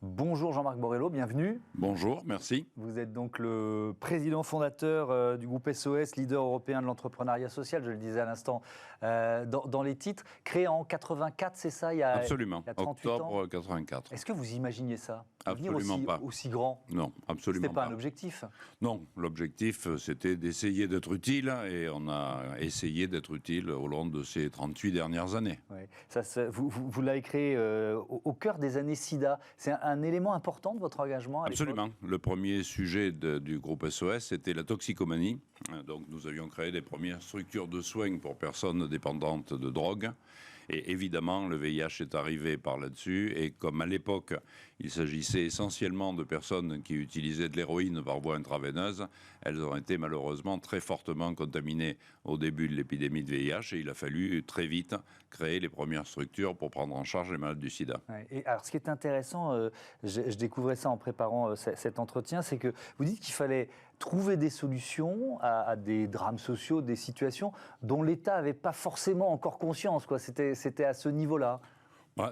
Bonjour Jean-Marc Borrello, bienvenue. Bonjour, merci. Vous êtes donc le président fondateur du groupe SOS, leader européen de l'entrepreneuriat social, je le disais à l'instant dans les titres. Créé en 84, c'est ça, Absolument, il y a 38 octobre ans. 84. Est-ce que vous imaginiez ça? Absolument pas. Aussi grand? Non, absolument C'était pas un objectif? Non, l'objectif, c'était d'essayer d'être utile, et on a essayé d'être utile au long de ces 38 dernières années. Oui. Vous l'avez créé au cœur des années SIDA. C'est un élément important de votre engagement à l'époque? Absolument. Le premier sujet du groupe SOS, c'était la toxicomanie. Donc nous avions créé les premières structures de soins pour personnes dépendantes de drogue. Et évidemment, le VIH est arrivé par là-dessus. Et comme à l'époque, il s'agissait essentiellement de personnes qui utilisaient de l'héroïne par voie intraveineuse, elles ont été malheureusement très fortement contaminées au début de l'épidémie de VIH. Et il a fallu très vite créer les premières structures pour prendre en charge les malades du sida. Ouais. Et alors, ce qui est intéressant, je découvrais ça en préparant cet entretien, c'est que vous dites qu'il fallait trouver des solutions à des drames sociaux, des situations dont l'État n'avait pas forcément encore conscience, quoi. C'était à ce niveau-là.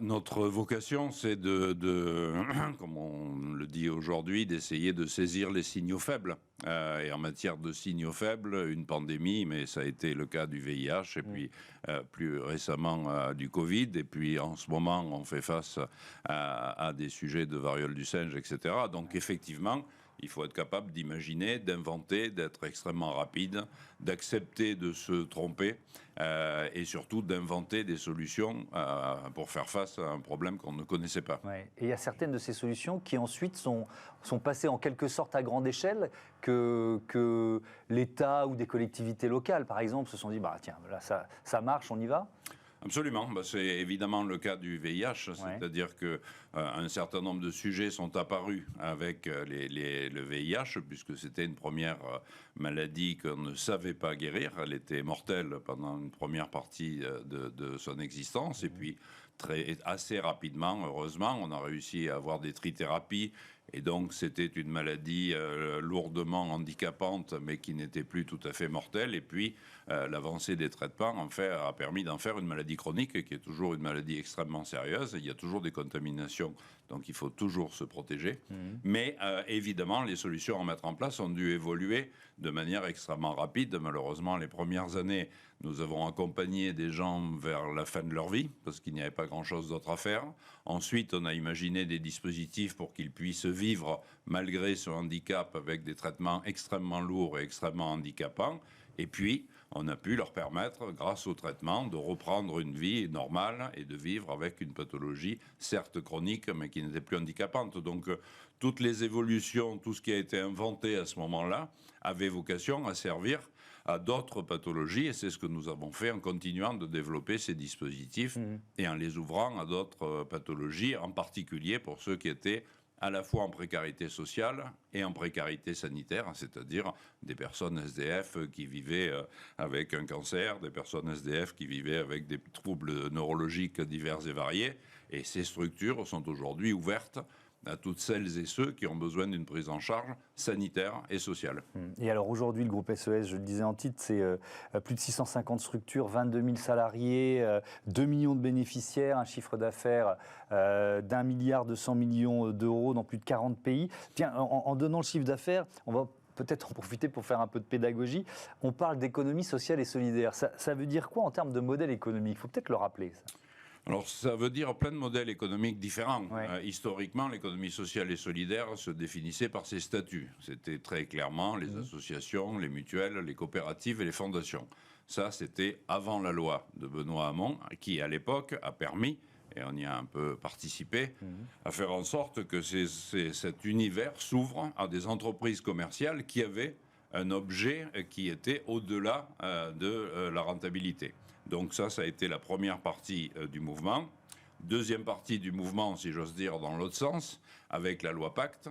Notre vocation, c'est comme on le dit aujourd'hui, d'essayer de saisir les signaux faibles. Et en matière de signaux faibles, une pandémie, mais ça a été le cas du VIH, et puis plus récemment du Covid, et puis en ce moment, on fait face à des sujets de variole du singe, etc. Donc effectivement, il faut être capable d'imaginer, d'inventer, d'être extrêmement rapide, d'accepter de se tromper et surtout d'inventer des solutions pour faire face à un problème qu'on ne connaissait pas. Ouais. Et il y a certaines de ces solutions qui ensuite sont passées en quelque sorte à grande échelle, que l'État ou des collectivités locales, par exemple, se sont dit, tiens, là ça marche, on y va. Absolument, c'est évidemment le cas du VIH, c'est-à-dire que un certain nombre de sujets sont apparus avec le VIH, puisque c'était une première maladie qu'on ne savait pas guérir. Elle était mortelle pendant une première partie de son existence, et puis assez rapidement, heureusement, on a réussi à avoir des trithérapies. Et donc, c'était une maladie lourdement handicapante, mais qui n'était plus tout à fait mortelle. Et puis, l'avancée des traitements, en fait, a permis d'en faire une maladie chronique, qui est toujours une maladie extrêmement sérieuse. Il y a toujours des contaminations, donc il faut toujours se protéger. Mais évidemment, les solutions à mettre en place ont dû évoluer de manière extrêmement rapide. Malheureusement, les premières années, nous avons accompagné des gens vers la fin de leur vie, parce qu'il n'y avait pas grand-chose d'autre à faire. Ensuite, on a imaginé des dispositifs pour qu'ils puissent vivre malgré ce handicap avec des traitements extrêmement lourds et extrêmement handicapants. Et puis, on a pu leur permettre, grâce au traitement, de reprendre une vie normale et de vivre avec une pathologie, certes chronique, mais qui n'était plus handicapante. Donc, toutes les évolutions, tout ce qui a été inventé à ce moment-là, avait vocation à servir à d'autres pathologies, et c'est ce que nous avons fait en continuant de développer ces dispositifs et en les ouvrant à d'autres pathologies, en particulier pour ceux qui étaient à la fois en précarité sociale et en précarité sanitaire, c'est-à-dire des personnes SDF qui vivaient avec un cancer, des personnes SDF qui vivaient avec des troubles neurologiques divers et variés. Et ces structures sont aujourd'hui ouvertes à toutes celles et ceux qui ont besoin d'une prise en charge sanitaire et sociale. Et alors aujourd'hui, le groupe SOS, je le disais en titre, c'est plus de 650 structures, 22 000 salariés, 2 millions de bénéficiaires, un chiffre d'affaires d'1,2 milliard d'euros dans plus de 40 pays. Tiens, en donnant le chiffre d'affaires, on va peut-être en profiter pour faire un peu de pédagogie. On parle d'économie sociale et solidaire. Ça veut dire quoi en termes de modèle économique? Il faut peut-être le rappeler, ça. Alors, ça veut dire plein de modèles économiques différents. Historiquement, l'économie sociale et solidaire se définissait par ses statuts. C'était très clairement les associations, les mutuelles, les coopératives et les fondations. Ça, c'était avant la loi de Benoît Hamon, qui, à l'époque, a permis, et on y a un peu participé, à faire en sorte que cet univers s'ouvre à des entreprises commerciales qui avaient un objet qui était au-delà de la rentabilité. Donc ça a été la première partie du mouvement. Deuxième partie du mouvement, si j'ose dire, dans l'autre sens, avec la loi Pacte,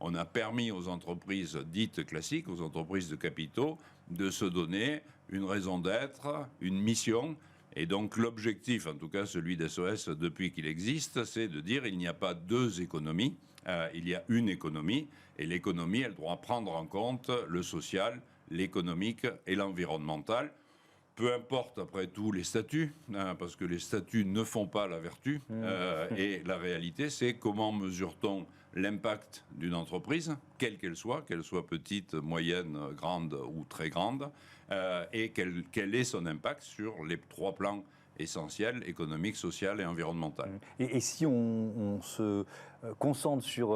on a permis aux entreprises dites classiques, aux entreprises de capitaux, de se donner une raison d'être, une mission. Et donc l'objectif, en tout cas celui d'SOS depuis qu'il existe, c'est de dire il n'y a pas deux économies, il y a une économie. Et l'économie, elle doit prendre en compte le social, l'économique et l'environnemental. peu importe après tout les statuts, parce que les statuts ne font pas la vertu. Et la réalité, c'est comment mesure-t-on l'impact d'une entreprise, quelle qu'elle soit petite, moyenne, grande ou très grande, et quel est son impact sur les 3 plans essentiel, économique, social et environnemental. Et si on se concentre sur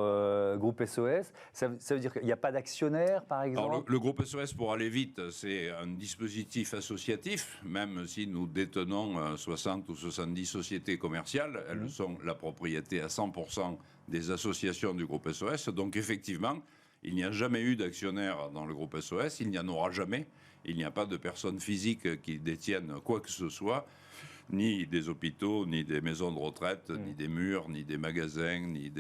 Groupe SOS, ça veut dire qu'il n'y a pas d'actionnaire, par exemple? Alors, le Groupe SOS, pour aller vite, c'est un dispositif associatif, même si nous détenons 60 ou 70 sociétés commerciales, elles sont la propriété à 100% des associations du Groupe SOS. Donc effectivement, il n'y a jamais eu d'actionnaire dans le Groupe SOS, il n'y en aura jamais. Il n'y a pas de personnes physiques qui détiennent quoi que ce soit, ni des hôpitaux, ni des maisons de retraite, ni des murs, ni des magasins, ni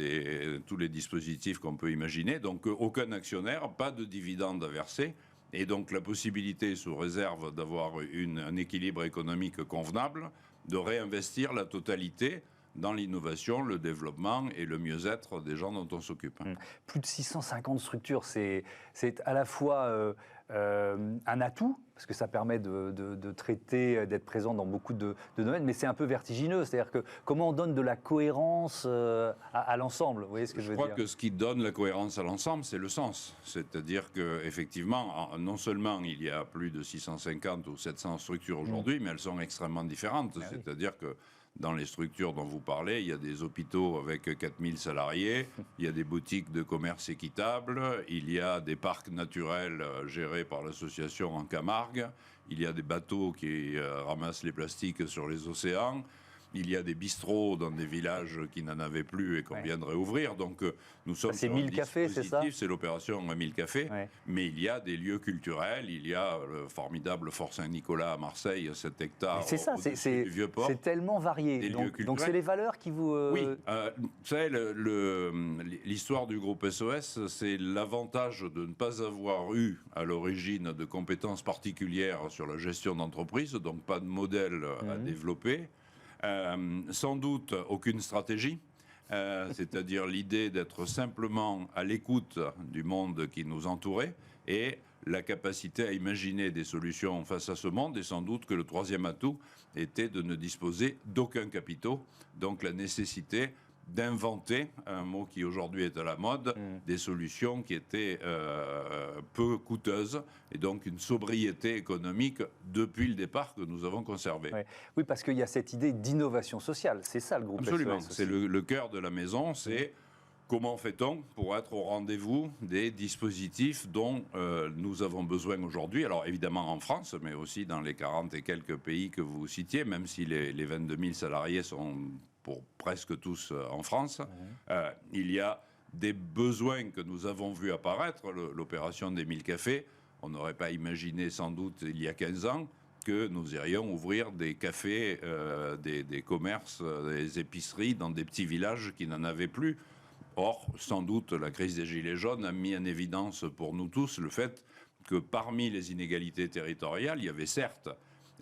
tous les dispositifs qu'on peut imaginer. Donc aucun actionnaire, pas de dividendes à verser. Et donc la possibilité, sous réserve d'avoir un équilibre économique convenable, de réinvestir la totalité dans l'innovation, le développement et le mieux-être des gens dont on s'occupe. Plus de 650 structures, c'est à la fois un atout, parce que ça permet de traiter, d'être présent dans beaucoup de domaines, mais c'est un peu vertigineux. C'est-à-dire que comment on donne de la cohérence à l'ensemble? Vous voyez ce que je veux dire? Je crois que ce qui donne la cohérence à l'ensemble, c'est le sens. C'est-à-dire qu'effectivement, non seulement il y a plus de 650 ou 700 structures aujourd'hui, mais elles sont extrêmement différentes. C'est-à-dire que dans les structures dont vous parlez, il y a des hôpitaux avec 4000 salariés, il y a des boutiques de commerce équitable, il y a des parcs naturels gérés par l'association en Camargue, il y a des bateaux qui ramassent les plastiques sur les océans, il y a des bistrots dans des villages qui n'en avaient plus et qu'on viendrait ouvrir. Donc nous sommes sur 1000 cafés, c'est ça? C'est l'opération 1000 cafés. Mais il y a des lieux culturels. Il y a le formidable Fort Saint-Nicolas à Marseille, 7 hectares au-dessus du Vieux-Port. C'est tellement varié. Donc c'est les valeurs qui vous... Oui, vous savez, l'histoire du groupe SOS, c'est l'avantage de ne pas avoir eu à l'origine de compétences particulières sur la gestion d'entreprise, donc pas de modèle à développer. Sans doute aucune stratégie, c'est-à-dire l'idée d'être simplement à l'écoute du monde qui nous entourait et la capacité à imaginer des solutions face à ce monde. Et sans doute que le troisième atout était de ne disposer d'aucun capital, donc la nécessité d'inventer, un mot qui aujourd'hui est à la mode, des solutions qui étaient peu coûteuses et donc une sobriété économique depuis le départ que nous avons conservée. Oui, parce qu'il y a cette idée d'innovation sociale, c'est ça le groupe SOS. Absolument, c'est le cœur de la maison, c'est comment fait-on pour être au rendez-vous des dispositifs dont nous avons besoin aujourd'hui, alors évidemment en France, mais aussi dans les 40 et quelques pays que vous citiez, même si les 22 000 salariés sont pour presque tous en France. Il y a des besoins que nous avons vus apparaître, l'opération des 1000 cafés. On n'aurait pas imaginé sans doute il y a 15 ans que nous irions ouvrir des cafés, des commerces, des épiceries dans des petits villages qui n'en avaient plus. Or, sans doute, la crise des Gilets jaunes a mis en évidence pour nous tous le fait que parmi les inégalités territoriales, il y avait certes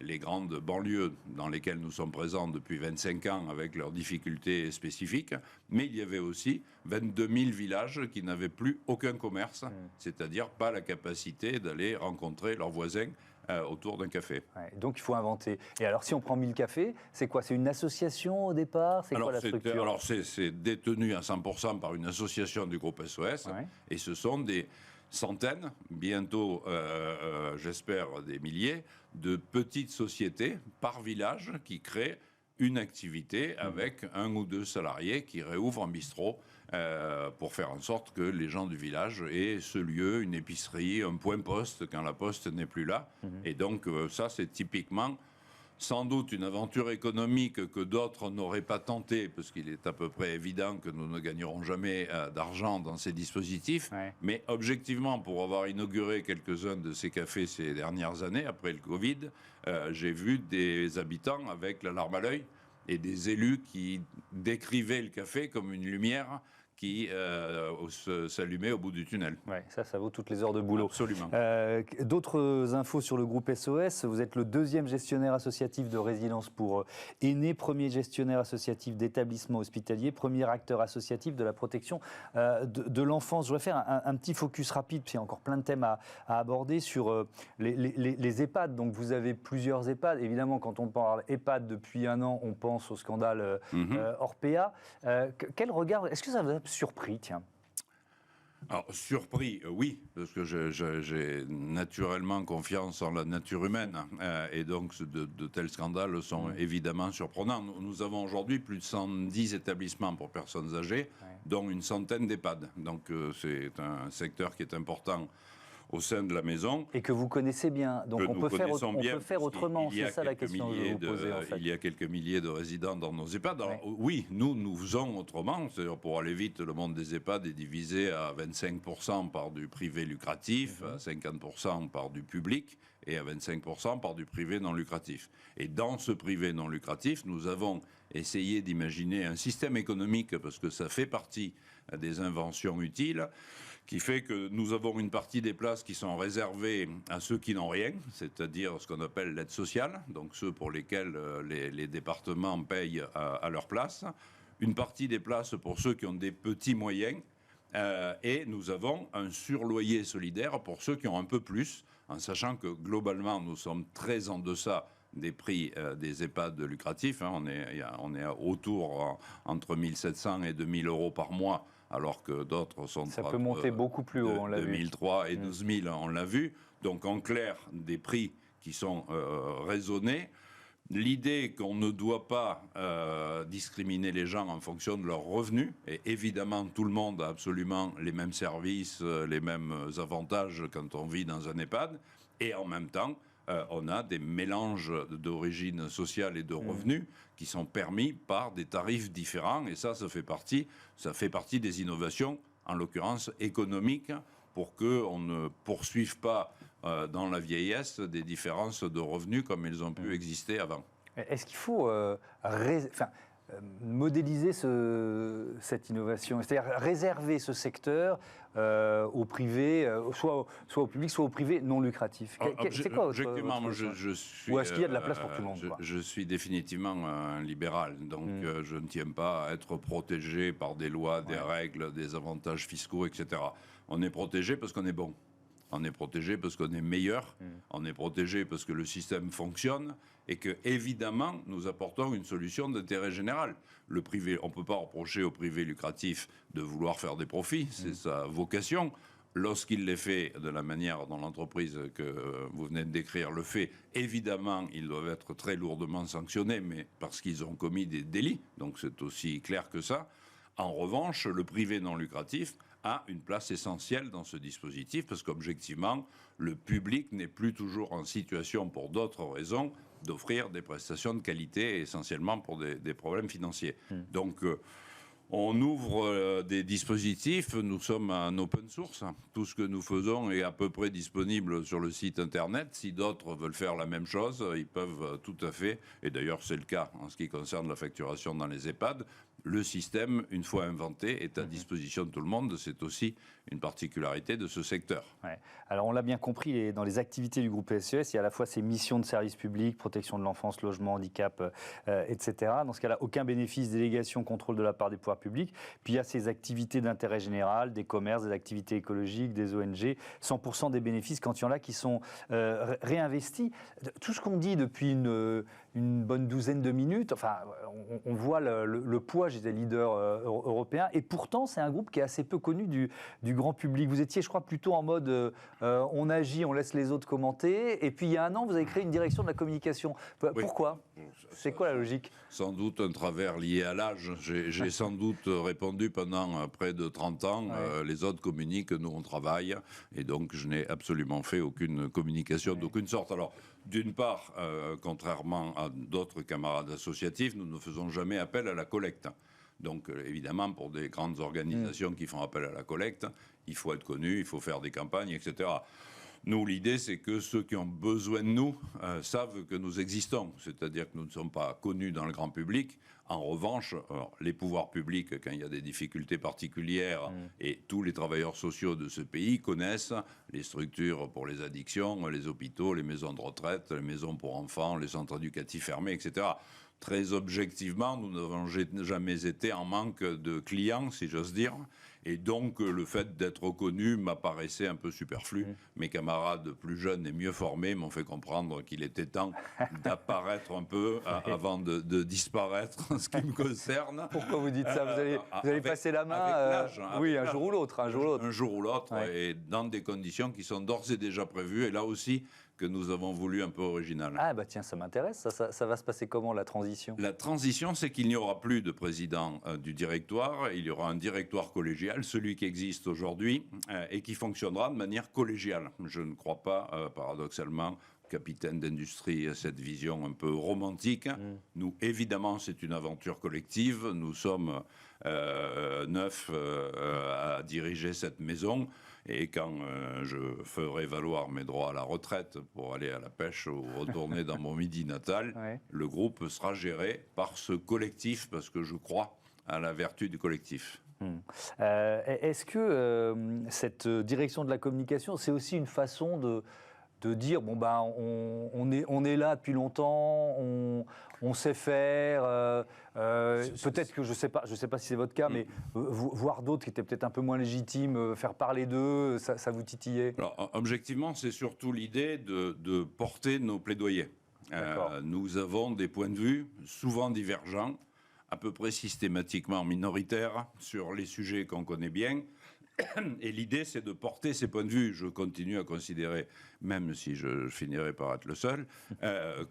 les grandes banlieues dans lesquelles nous sommes présents depuis 25 ans avec leurs difficultés spécifiques, mais il y avait aussi 22 000 villages qui n'avaient plus aucun commerce, c'est-à-dire pas la capacité d'aller rencontrer leurs voisins autour d'un café. Donc il faut inventer. Et alors si on prend 1000 cafés, c'est quoi? C'est une association au départ? C'est quoi la structure? Alors c'est détenu à 100% par une association du groupe SOS, et ce sont des centaines, bientôt j'espère des milliers, de petites sociétés par village qui créent une activité avec un ou deux salariés qui réouvrent un bistrot pour faire en sorte que les gens du village aient ce lieu, une épicerie, un point poste quand la poste n'est plus là. Et donc ça c'est typiquement sans doute une aventure économique que d'autres n'auraient pas tenté, parce qu'il est à peu près évident que nous ne gagnerons jamais d'argent dans ces dispositifs. Mais objectivement, pour avoir inauguré quelques-uns de ces cafés ces dernières années, après le Covid, j'ai vu des habitants avec la larme à l'œil et des élus qui décrivaient le café comme une lumière qui s'allumait au bout du tunnel. Ouais, ça vaut toutes les heures de boulot. Absolument. D'autres infos sur le groupe SOS. Vous êtes le 2e gestionnaire associatif de résidence pour aînés, 1er gestionnaire associatif d'établissement hospitalier, 1er acteur associatif de la protection de l'enfance. Je voudrais faire un petit focus rapide, puis il y a encore plein de thèmes à aborder sur les EHPAD. Donc vous avez plusieurs EHPAD. Évidemment, quand on parle EHPAD depuis un an, on pense au scandale Orpea. Quel regard, est-ce que ça vous a surpris, tiens? Alors, surpris, oui, parce que j'ai naturellement confiance en la nature humaine, et donc de tels scandales sont évidemment surprenants. Nous avons aujourd'hui plus de 110 établissements pour personnes âgées, dont une centaine d'EHPAD. Donc c'est un secteur qui est important au sein de la maison. Et que vous connaissez bien. Donc on peut faire autrement, c'est ça la question que je vais vous poser en fait. Il y a quelques milliers de résidents dans nos EHPAD. Alors, oui, nous faisons autrement. C'est-à-dire, pour aller vite, le monde des EHPAD est divisé à 25% par du privé lucratif, à 50% par du public et à 25% par du privé non lucratif. Et dans ce privé non lucratif, nous avons essayé d'imaginer un système économique, parce que ça fait partie des inventions utiles, qui fait que nous avons une partie des places qui sont réservées à ceux qui n'ont rien, c'est-à-dire ce qu'on appelle l'aide sociale, donc ceux pour lesquels les départements payent à leur place, une partie des places pour ceux qui ont des petits moyens, et nous avons un surloyer solidaire pour ceux qui ont un peu plus, en sachant que globalement nous sommes très en deçà des prix des EHPAD lucratifs, hein. On est autour entre 1 700 et 2 000 euros par mois, alors que d'autres sont... Ça peut monter beaucoup plus haut, on l'a vu. 2003 et 12 000, on l'a vu. Donc en clair, des prix qui sont raisonnés. L'idée qu'on ne doit pas discriminer les gens en fonction de leurs revenus, et évidemment tout le monde a absolument les mêmes services, les mêmes avantages quand on vit dans un EHPAD, et en même temps, on a des mélanges d'origine sociale et de revenus qui sont permis par des tarifs différents. Et ça fait partie des innovations, en l'occurrence économiques, pour qu'on ne poursuive pas dans la vieillesse des différences de revenus comme elles ont pu exister avant. Est-ce qu'il faut modéliser cette innovation, c'est-à-dire réserver ce secteur au privé, soit au public, soit au privé non lucratif? C'est quoi objectivement, je suis... Ou est-ce qu'il y a de la place pour tout le monde, je suis définitivement un libéral, donc je ne tiens pas à être protégé par des lois, des règles, des avantages fiscaux, etc. On est protégé parce qu'on est bon. On est protégé parce qu'on est meilleur, on est protégé parce que le système fonctionne et que, évidemment, nous apportons une solution d'intérêt général. Le privé, on ne peut pas reprocher au privé lucratif de vouloir faire des profits, c'est sa vocation. Lorsqu'il les fait de la manière dont l'entreprise que vous venez de décrire le fait, évidemment, ils doivent être très lourdement sanctionnés, mais parce qu'ils ont commis des délits, donc c'est aussi clair que ça. En revanche, le privé non lucratif a une place essentielle dans ce dispositif, parce qu'objectivement, le public n'est plus toujours en situation, pour d'autres raisons, d'offrir des prestations de qualité, essentiellement pour des problèmes financiers. Donc, on ouvre des dispositifs, nous sommes en open source. Tout ce que nous faisons est à peu près disponible sur le site internet. Si d'autres veulent faire la même chose, ils peuvent tout à fait, et d'ailleurs c'est le cas en ce qui concerne la facturation dans les EHPAD. Le système, une fois inventé, est à disposition de tout le monde. C'est aussi une particularité de ce secteur. Ouais. Alors on l'a bien compris, dans les activités du groupe SES, il y a à la fois ces missions de service public, protection de l'enfance, logement, handicap, etc. Dans ce cas-là, aucun bénéfice, délégation, contrôle de la part des pouvoirs publics. Puis il y a ces activités d'intérêt général, des commerces, des activités écologiques, des ONG. 100% des bénéfices, quand il y en a qui sont réinvestis. Tout ce qu'on dit depuis une bonne douzaine de minutes, enfin, on voit le poids, j'étais leader européen, et pourtant c'est un groupe qui est assez peu connu du grand public. Vous étiez, je crois, plutôt en mode on agit, on laisse les autres commenter, et puis il y a un an, vous avez créé une direction de la communication. Pourquoi ? C'est quoi la logique ? Sans doute un travers lié à l'âge. J'ai sans doute répondu pendant près de 30 ans, les autres communiquent, nous on travaille, et donc je n'ai absolument fait aucune communication d'aucune sorte. Alors, d'une part, contrairement à d'autres camarades associatifs, nous ne faisons jamais appel à la collecte. Donc, évidemment, pour des grandes organisations qui font appel à la collecte, il faut être connu, il faut faire des campagnes, etc. Nous, l'idée, c'est que ceux qui ont besoin de nous savent que nous existons. C'est-à-dire que nous ne sommes pas connus dans le grand public. En revanche, les pouvoirs publics, quand il y a des difficultés particulières, et tous les travailleurs sociaux de ce pays connaissent les structures pour les addictions, les hôpitaux, les maisons de retraite, les maisons pour enfants, les centres éducatifs fermés, etc. Très objectivement, nous n'avons jamais été en manque de clients, si j'ose dire. Et donc, le fait d'être reconnu m'apparaissait un peu superflu. Mes camarades plus jeunes et mieux formés m'ont fait comprendre qu'il était temps d'apparaître un peu avant de disparaître, en ce qui me concerne. Pourquoi vous dites ça? Vous allez passer la main avec l'âge, oui, un jour ou l'autre. Un jour ou l'autre, et dans des conditions qui sont d'ores et déjà prévues. Et là aussi, que nous avons voulu un peu original. Ah bah tiens, ça m'intéresse. Ça va se passer comment, la transition? La transition, c'est qu'il n'y aura plus de président du directoire. Il y aura un directoire collégial, celui qui existe aujourd'hui, et qui fonctionnera de manière collégiale. Je ne crois pas, paradoxalement, capitaine d'industrie, cette vision un peu romantique. Nous, évidemment, c'est une aventure collective. Nous sommes 9 à diriger cette maison. Et quand je ferai valoir mes droits à la retraite pour aller à la pêche ou retourner dans mon Midi natal, le groupe sera géré par ce collectif, parce que je crois à la vertu du collectif. Est-ce que cette direction de la communication, c'est aussi une façon de dire, bon ben, on est là depuis longtemps, on sait faire, peut-être que je sais pas si c'est votre cas, mais voir d'autres qui étaient peut-être un peu moins légitimes, faire parler d'eux, ça vous titillait? Alors, objectivement, c'est surtout l'idée de porter nos plaidoyers. Nous avons des points de vue souvent divergents, à peu près systématiquement minoritaires sur les sujets qu'on connaît bien. Et l'idée, c'est de porter ces points de vue. Je continue à considérer, même si je finirai par être le seul,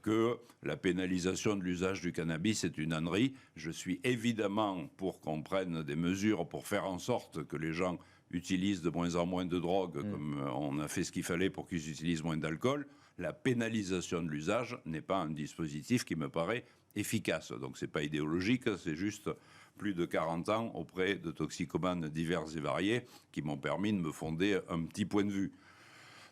que la pénalisation de l'usage du cannabis est une ânerie. Je suis évidemment pour qu'on prenne des mesures pour faire en sorte que les gens utilisent de moins en moins de drogue, comme on a fait ce qu'il fallait pour qu'ils utilisent moins d'alcool. La pénalisation de l'usage n'est pas un dispositif qui me paraît efficace. Donc c'est pas idéologique, c'est juste plus de 40 ans auprès de toxicomanes divers et variés qui m'ont permis de me fonder un petit point de vue.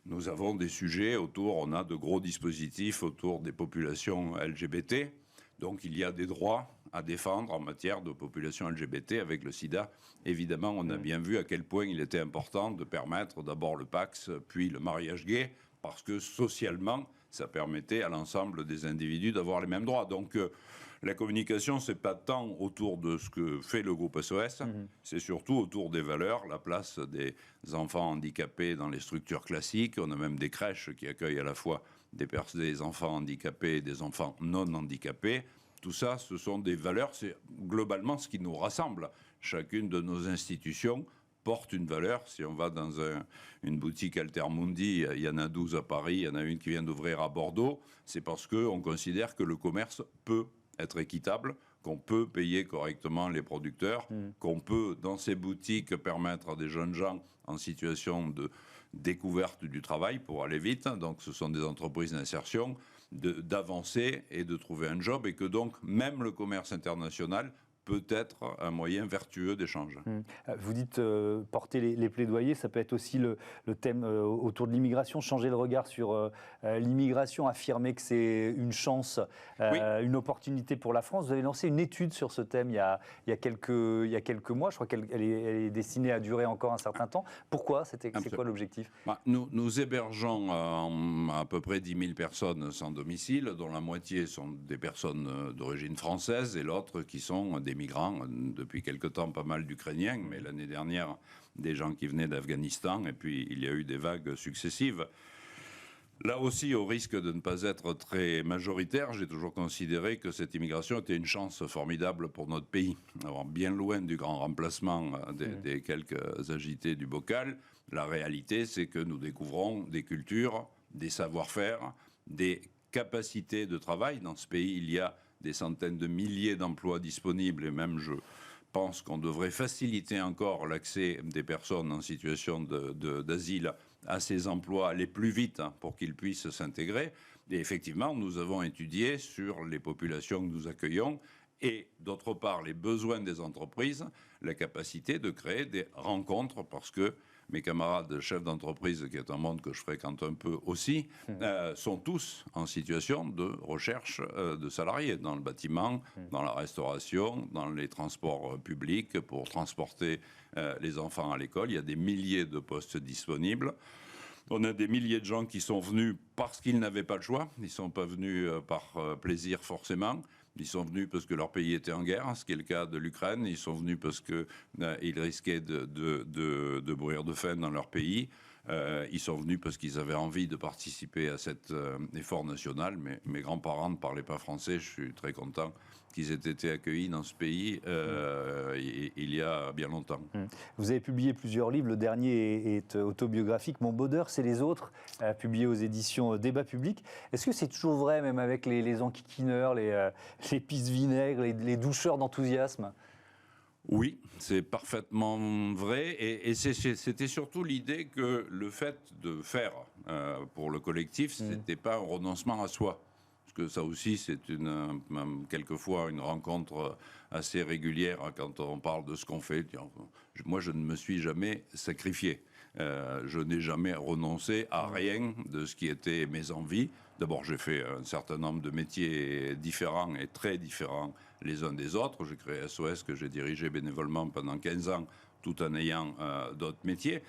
Nous avons des sujets autour, on a de gros dispositifs autour des populations LGBT. Donc il y a des droits à défendre en matière de population LGBT. Avec le sida, évidemment, on a bien vu à quel point il était important de permettre d'abord le Pacs, puis le mariage gay, parce que socialement, ça permettait à l'ensemble des individus d'avoir les mêmes droits. Donc la communication, c'est pas tant autour de ce que fait le groupe SOS, c'est surtout autour des valeurs, la place des enfants handicapés dans les structures classiques. On a même des crèches qui accueillent à la fois des enfants handicapés et des enfants non handicapés. Tout ça, ce sont des valeurs, c'est globalement ce qui nous rassemble. Chacune de nos institutions porte une valeur. Si on va dans une boutique Altermundi, il y en a 12 à Paris, il y en a une qui vient d'ouvrir à Bordeaux, c'est parce qu'on considère que le commerce peut être équitable, qu'on peut payer correctement les producteurs, qu'on peut, dans ces boutiques, permettre à des jeunes gens en situation de découverte du travail, pour aller vite, donc ce sont des entreprises d'insertion, d'avancer et de trouver un job, et que donc même le commerce international peut être un moyen vertueux d'échange. Vous dites porter les plaidoyers, ça peut être aussi le thème autour de l'immigration, changer le regard sur l'immigration, affirmer que c'est une chance, une opportunité pour la France. Vous avez lancé une étude sur ce thème il y a quelques mois, je crois qu'elle est destinée à durer encore un certain temps. Pourquoi? C'est quoi l'objectif? Nous hébergeons à peu près 10 000 personnes sans domicile, dont la moitié sont des personnes d'origine française et l'autre qui sont des migrants, depuis quelque temps pas mal d'Ukrainiens, mais l'année dernière des gens qui venaient d'Afghanistan, et puis il y a eu des vagues successives. Là aussi, au risque de ne pas être très majoritaire, j'ai toujours considéré que cette immigration était une chance formidable pour notre pays. Alors, bien loin du grand remplacement des quelques agités du bocal, la réalité, c'est que nous découvrons des cultures, des savoir-faire, des capacités de travail. Dans ce pays, il y a des centaines de milliers d'emplois disponibles, et même je pense qu'on devrait faciliter encore l'accès des personnes en situation d'asile à ces emplois, aller plus vite pour qu'ils puissent s'intégrer. Et effectivement, nous avons étudié sur les populations que nous accueillons et, d'autre part, les besoins des entreprises, la capacité de créer des rencontres, parce que mes camarades chefs d'entreprise, qui est un monde que je fréquente un peu aussi, sont tous en situation de recherche de salariés dans le bâtiment, dans la restauration, dans les transports publics pour transporter les enfants à l'école. Il y a des milliers de postes disponibles. On a des milliers de gens qui sont venus parce qu'ils n'avaient pas le choix. Ils ne sont pas venus par plaisir forcément. Ils sont venus parce que leur pays était en guerre, ce qui est le cas de l'Ukraine. Ils sont venus parce qu'ils risquaient de mourir de faim dans leur pays. Ils sont venus parce qu'ils avaient envie de participer à cet effort national. Mais mes grands-parents ne parlaient pas français. Je suis très content qu'ils aient été accueillis dans ce pays il y a bien longtemps. Vous avez publié plusieurs livres. Le dernier est autobiographique. Mon bonheur, c'est les autres, publié aux éditions Débat Public. Est-ce que c'est toujours vrai, même avec les enquiquineurs, les pisse-vinaigres, les doucheurs d'enthousiasme ? Oui, c'est parfaitement vrai. Et c'était surtout l'idée que le fait de faire pour le collectif, ce n'était pas un renoncement à soi. Parce que ça aussi, c'est quelquefois une rencontre assez régulière quand on parle de ce qu'on fait. Moi, je ne me suis jamais sacrifié. Je n'ai jamais renoncé à rien de ce qui était mes envies. D'abord, j'ai fait un certain nombre de métiers différents et très différents les uns des autres. J'ai créé SOS, que j'ai dirigé bénévolement pendant 15 ans, tout en ayant d'autres métiers.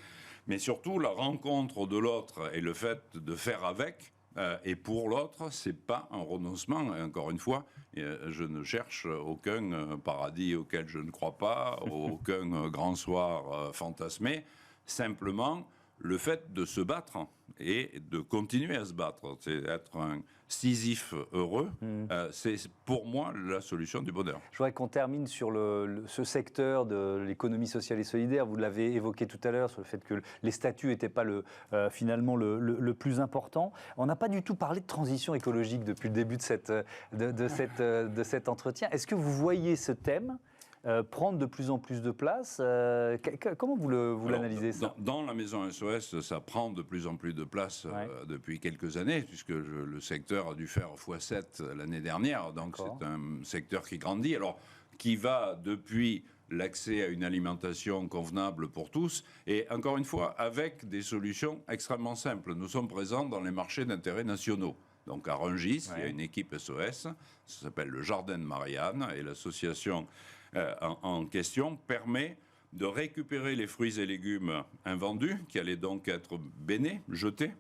Mais surtout, la rencontre de l'autre et le fait de faire avec, et pour l'autre, c'est pas un renoncement. Et encore une fois, je ne cherche aucun paradis auquel je ne crois pas, aucun grand soir fantasmé. Simplement, le fait de se battre et de continuer à se battre, c'est être un Sisyphe heureux, c'est pour moi la solution du bonheur. Je voudrais qu'on termine sur ce secteur de l'économie sociale et solidaire. Vous l'avez évoqué tout à l'heure sur le fait que les statuts n'étaient pas finalement le plus important. On n'a pas du tout parlé de transition écologique depuis le début de cet entretien. Est-ce que vous voyez ce thème prendre de plus en plus de place? Comment vous l'analysez, ça? Dans la maison SOS, ça prend de plus en plus de place depuis quelques années, puisque le secteur a dû faire x7 l'année dernière. Donc c'est un secteur qui grandit. Alors, qui va depuis l'accès à une alimentation convenable pour tous, et encore une fois, avec des solutions extrêmement simples. Nous sommes présents dans les marchés d'intérêt nationaux. Donc à Rungis, il y a une équipe SOS, ça s'appelle le Jardin de Marianne, et l'association en question permet de récupérer les fruits et légumes invendus, qui allaient donc être bénés, jetés,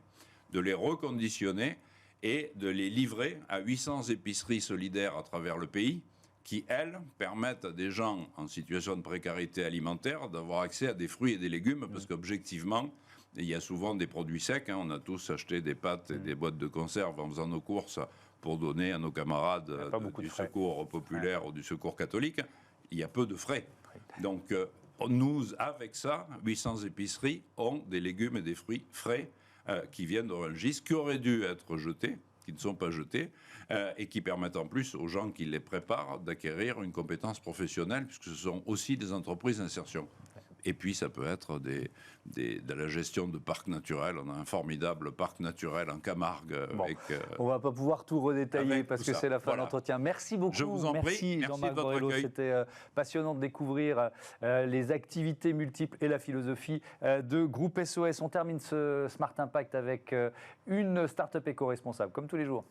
de les reconditionner et de les livrer à 800 épiceries solidaires à travers le pays, qui, elles, permettent à des gens en situation de précarité alimentaire d'avoir accès à des fruits et des légumes, parce qu'objectivement, il y a souvent des produits secs. On a tous acheté des pâtes et des boîtes de conserve en faisant nos courses pour donner à nos camarades du secours populaire ou du secours catholique. Il y a peu de frais. Donc, nous, avec ça, 800 épiceries ont des légumes et des fruits frais qui viennent de Rungis, qui auraient dû être jetés, qui ne sont pas jetés, et qui permettent en plus aux gens qui les préparent d'acquérir une compétence professionnelle, puisque ce sont aussi des entreprises d'insertion. Et puis, ça peut être de la gestion de parcs naturels. On a un formidable parc naturel en Camargue. On ne va pas pouvoir tout redétailler parce que c'est la fin de l'entretien. Merci beaucoup. Je vous en prie. Merci Jean-Marc Borrello. C'était passionnant de découvrir les activités multiples et la philosophie de Groupe SOS. On termine ce Smart Impact avec une start-up éco-responsable, comme tous les jours.